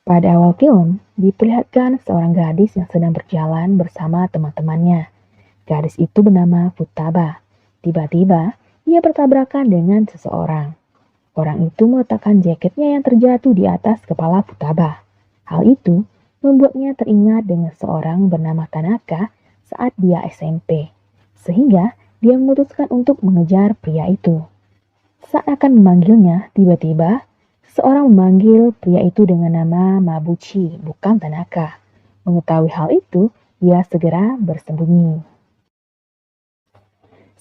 Pada awal film, diperlihatkan seorang gadis yang sedang berjalan bersama teman-temannya. Gadis itu bernama Futaba. Tiba-tiba, ia bertabrakan dengan seseorang. Orang itu meletakkan jaketnya yang terjatuh di atas kepala Futaba. Hal itu membuatnya teringat dengan seorang bernama Tanaka saat dia SMP. Sehingga dia memutuskan untuk mengejar pria itu. Saat akan memanggilnya, tiba-tiba seorang memanggil pria itu dengan nama Mabuchi, bukan Tanaka. Mengetahui hal itu, ia segera bersembunyi.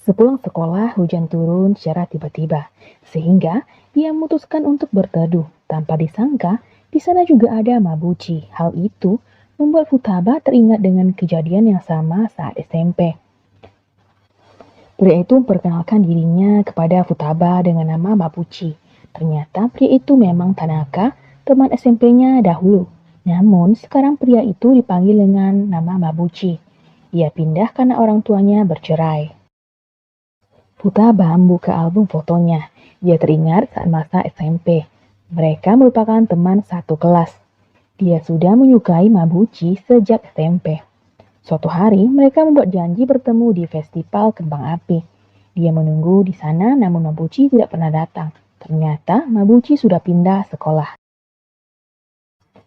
Sepulang sekolah, hujan turun secara tiba-tiba, sehingga ia memutuskan untuk berteduh. Tanpa disangka, di sana juga ada Mabuchi. Hal itu membuat Futaba teringat dengan kejadian yang sama saat SMP. Pria itu memperkenalkan dirinya kepada Futaba dengan nama Mabuchi. Ternyata pria itu memang Tanaka, teman SMP-nya dahulu. Namun sekarang pria itu dipanggil dengan nama Mabuchi. Ia pindah karena orang tuanya bercerai. Futaba membuka album fotonya. Dia teringat saat masa SMP. Mereka merupakan teman satu kelas. Dia sudah menyukai Mabuchi sejak SMP. Suatu hari, mereka membuat janji bertemu di festival kembang api. Dia menunggu di sana, namun Mabuchi tidak pernah datang. Ternyata Mabuchi sudah pindah sekolah.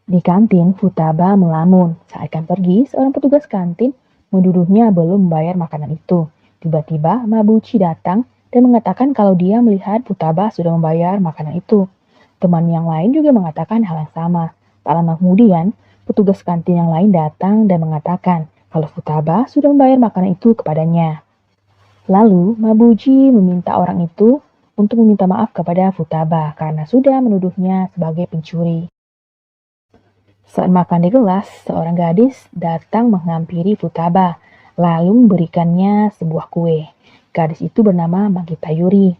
Di kantin, Futaba melamun. Saat akan pergi, seorang petugas kantin menuduhnya belum membayar makanan itu. Tiba-tiba, Mabuchi datang dan mengatakan kalau dia melihat Futaba sudah membayar makanan itu. Teman yang lain juga mengatakan hal yang sama. Tak lama kemudian, petugas kantin yang lain datang dan mengatakan kalau Futaba sudah membayar makanan itu kepadanya. Lalu, Mabuchi meminta orang itu untuk meminta maaf kepada Futaba karena sudah menuduhnya sebagai pencuri. Saat makan di kelas, seorang gadis datang menghampiri Futaba, lalu memberikannya sebuah kue. Gadis itu bernama Magita Yuri.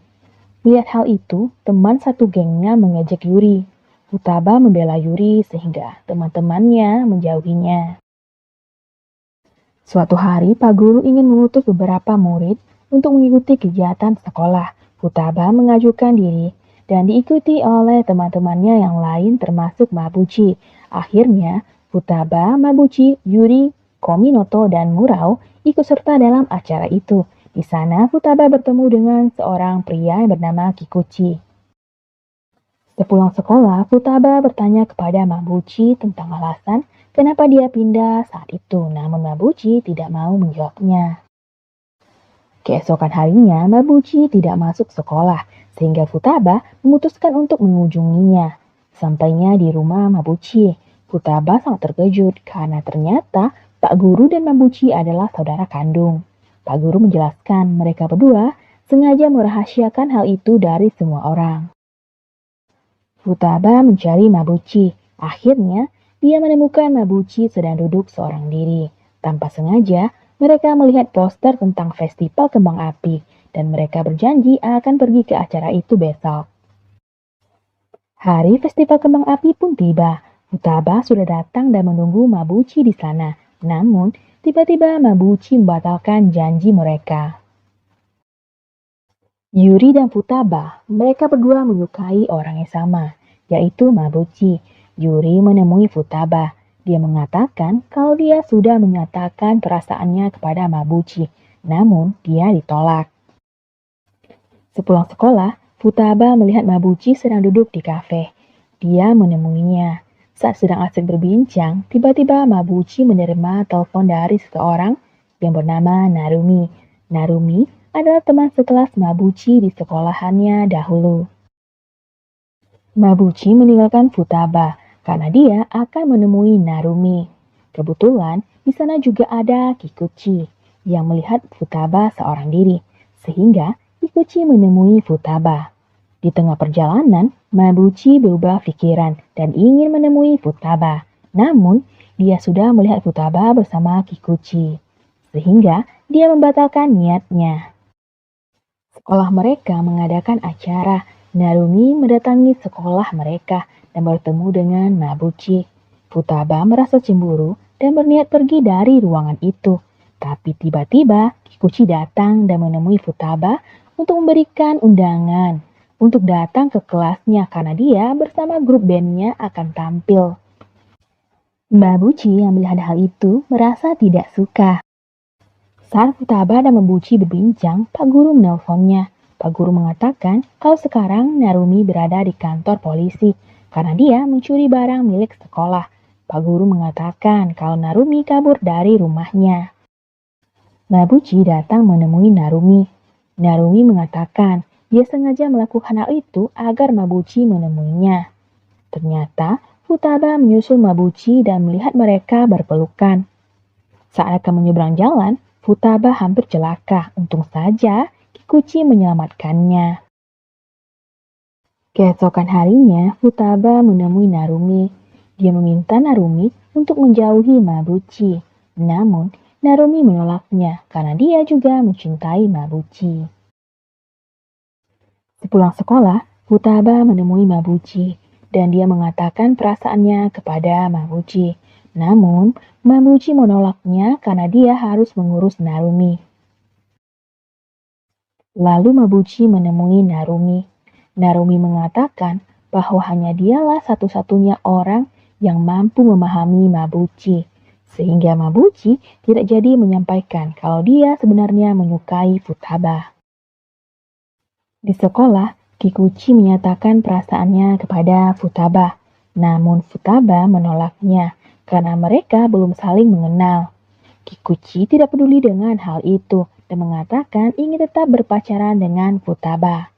Melihat hal itu, teman satu gengnya mengejek Yuri. Futaba membela Yuri sehingga teman-temannya menjauhinya. Suatu hari, Pak Guru ingin mengutus beberapa murid untuk mengikuti kegiatan sekolah. Futaba mengajukan diri dan diikuti oleh teman-temannya yang lain termasuk Mabuchi. Akhirnya, Futaba, Mabuchi, Yuri, Kominoto, dan Murao ikut serta dalam acara itu. Di sana, Futaba bertemu dengan seorang pria yang bernama Kikuchi. Sepulang sekolah, Futaba bertanya kepada Mabuchi tentang alasan kenapa dia pindah saat itu, namun Mabuchi tidak mau menjawabnya. Keesokan harinya, Mabuchi tidak masuk sekolah, sehingga Futaba memutuskan untuk mengunjunginya. Sampainya di rumah Mabuchi, Futaba sangat terkejut karena ternyata Pak Guru dan Mabuchi adalah saudara kandung. Pak Guru menjelaskan mereka berdua sengaja merahasiakan hal itu dari semua orang. Futaba mencari Mabuchi. Akhirnya, dia menemukan Mabuchi sedang duduk seorang diri. Tanpa sengaja, mereka melihat poster tentang festival kembang api dan mereka berjanji akan pergi ke acara itu besok. Hari festival kembang api pun tiba. Futaba sudah datang dan menunggu Mabuchi di sana. Namun, tiba-tiba Mabuchi membatalkan janji mereka. Yuri dan Futaba, mereka berdua menyukai orang yang sama, yaitu Mabuchi. Yuri menemui Futaba. Dia mengatakan kalau dia sudah menyatakan perasaannya kepada Mabuchi, namun dia ditolak. Sepulang sekolah, Futaba melihat Mabuchi sedang duduk di kafe. Dia menemuinya. Saat sedang asik berbincang, tiba-tiba Mabuchi menerima telepon dari seseorang yang bernama Narumi. Narumi adalah teman sekelas Mabuchi di sekolahannya dahulu. Mabuchi meninggalkan Futaba karena dia akan menemui Narumi. Kebetulan di sana juga ada Kikuchi yang melihat Futaba seorang diri, sehingga Kikuchi menemui Futaba. Di tengah perjalanan, Mabuchi berubah pikiran dan ingin menemui Futaba. Namun, dia sudah melihat Futaba bersama Kikuchi, sehingga dia membatalkan niatnya. Sekolah mereka mengadakan acara. Narumi mendatangi sekolah mereka dan bertemu dengan Mabuchi. Futaba merasa cemburu dan berniat pergi dari ruangan itu. Tapi tiba-tiba Kikuchi datang dan menemui Futaba untuk memberikan undangan untuk datang ke kelasnya karena dia bersama grup bandnya akan tampil. Mbak Buci yang melihat hal itu merasa tidak suka. Saat Futaba dan Mbak Buci berbincang, Pak Guru menelponnya. Pak Guru mengatakan kalau sekarang Narumi berada di kantor polisi karena dia mencuri barang milik sekolah. Pak Guru mengatakan kalau Narumi kabur dari rumahnya. Mbak Buci datang menemui Narumi. Narumi mengatakan dia sengaja melakukan hal itu agar Mbak Buci menemuinya. Ternyata Futaba menyusul Mbak Buci dan melihat mereka berpelukan. Saat akan menyeberang jalan, Futaba hampir celaka. Untung saja Kikuchi menyelamatkannya. Keesokan harinya, Futaba menemui Narumi. Dia meminta Narumi untuk menjauhi Mabuchi. Namun, Narumi menolaknya karena dia juga mencintai Mabuchi. Sepulang sekolah, Futaba menemui Mabuchi dan dia mengatakan perasaannya kepada Mabuchi. Namun, Mabuchi menolaknya karena dia harus mengurus Narumi. Lalu Mabuchi menemui Narumi. Narumi mengatakan bahwa hanya dialah satu-satunya orang yang mampu memahami Mabuchi, sehingga Mabuchi tidak jadi menyampaikan kalau dia sebenarnya menyukai Futaba. Di sekolah, Kikuchi menyatakan perasaannya kepada Futaba, namun Futaba menolaknya karena mereka belum saling mengenal. Kikuchi tidak peduli dengan hal itu dan mengatakan ingin tetap berpacaran dengan Futaba.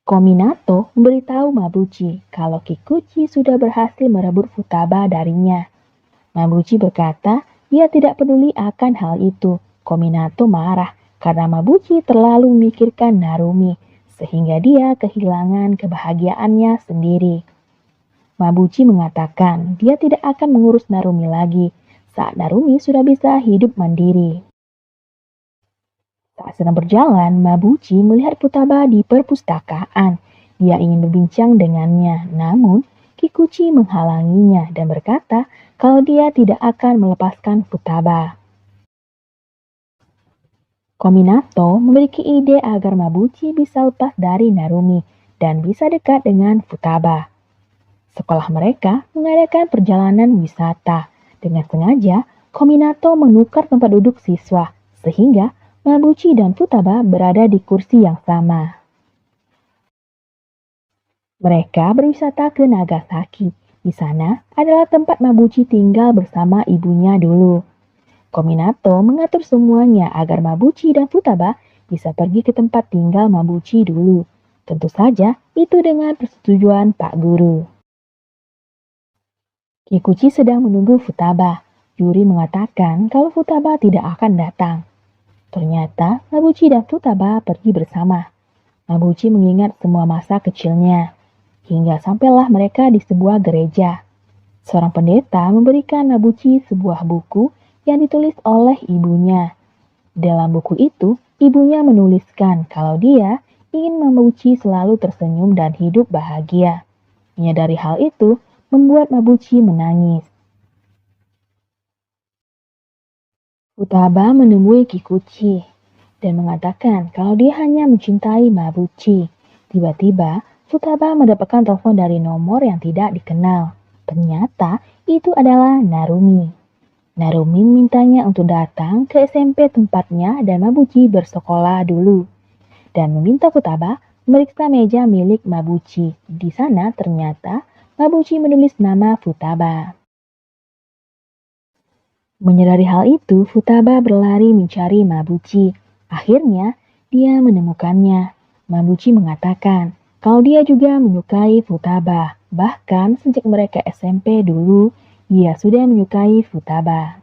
Kominato memberitahu Mabuchi kalau Kikuchi sudah berhasil merebut Futaba darinya. Mabuchi berkata dia tidak peduli akan hal itu. Kominato marah karena Mabuchi terlalu memikirkan Narumi, sehingga dia kehilangan kebahagiaannya sendiri. Mabuchi mengatakan dia tidak akan mengurus Narumi lagi saat Narumi sudah bisa hidup mandiri. Saat sedang berjalan, Mabuchi melihat Futaba di perpustakaan. Dia ingin berbincang dengannya, namun Kikuchi menghalanginya dan berkata kalau dia tidak akan melepaskan Futaba. Kominato memiliki ide agar Mabuchi bisa lepas dari Narumi dan bisa dekat dengan Futaba. Sekolah mereka mengadakan perjalanan wisata. Dengan sengaja, Kominato menukar tempat duduk siswa, sehingga Mabuchi dan Futaba berada di kursi yang sama. Mereka berwisata ke Nagasaki. Di sana adalah tempat Mabuchi tinggal bersama ibunya dulu. Kominato mengatur semuanya agar Mabuchi dan Futaba bisa pergi ke tempat tinggal Mabuchi dulu. Tentu saja itu dengan persetujuan Pak Guru. Kikuchi sedang menunggu Futaba. Yuri mengatakan kalau Futaba tidak akan datang. Ternyata Mabuchi dan Futaba pergi bersama. Mabuchi mengingat semua masa kecilnya. Hingga sampailah mereka di sebuah gereja. Seorang pendeta memberikan Mabuchi sebuah buku yang ditulis oleh ibunya. Dalam buku itu, ibunya menuliskan kalau dia ingin Mabuchi selalu tersenyum dan hidup bahagia. Menyadari hal itu, membuat Mabuchi menangis. Futaba menemui Kikuchi dan mengatakan kalau dia hanya mencintai Mabuchi. Tiba-tiba, Futaba mendapatkan telepon dari nomor yang tidak dikenal. Ternyata itu adalah Narumi. Narumi mintanya untuk datang ke SMP tempatnya dan Mabuchi bersekolah dulu. Dan meminta Futaba memeriksa meja milik Mabuchi. Di sana ternyata Mabuchi menulis nama Futaba. Menyadari hal itu, Futaba berlari mencari Mabuchi. Akhirnya, dia menemukannya. Mabuchi mengatakan kalau dia juga menyukai Futaba. Bahkan sejak mereka SMP dulu, dia sudah menyukai Futaba.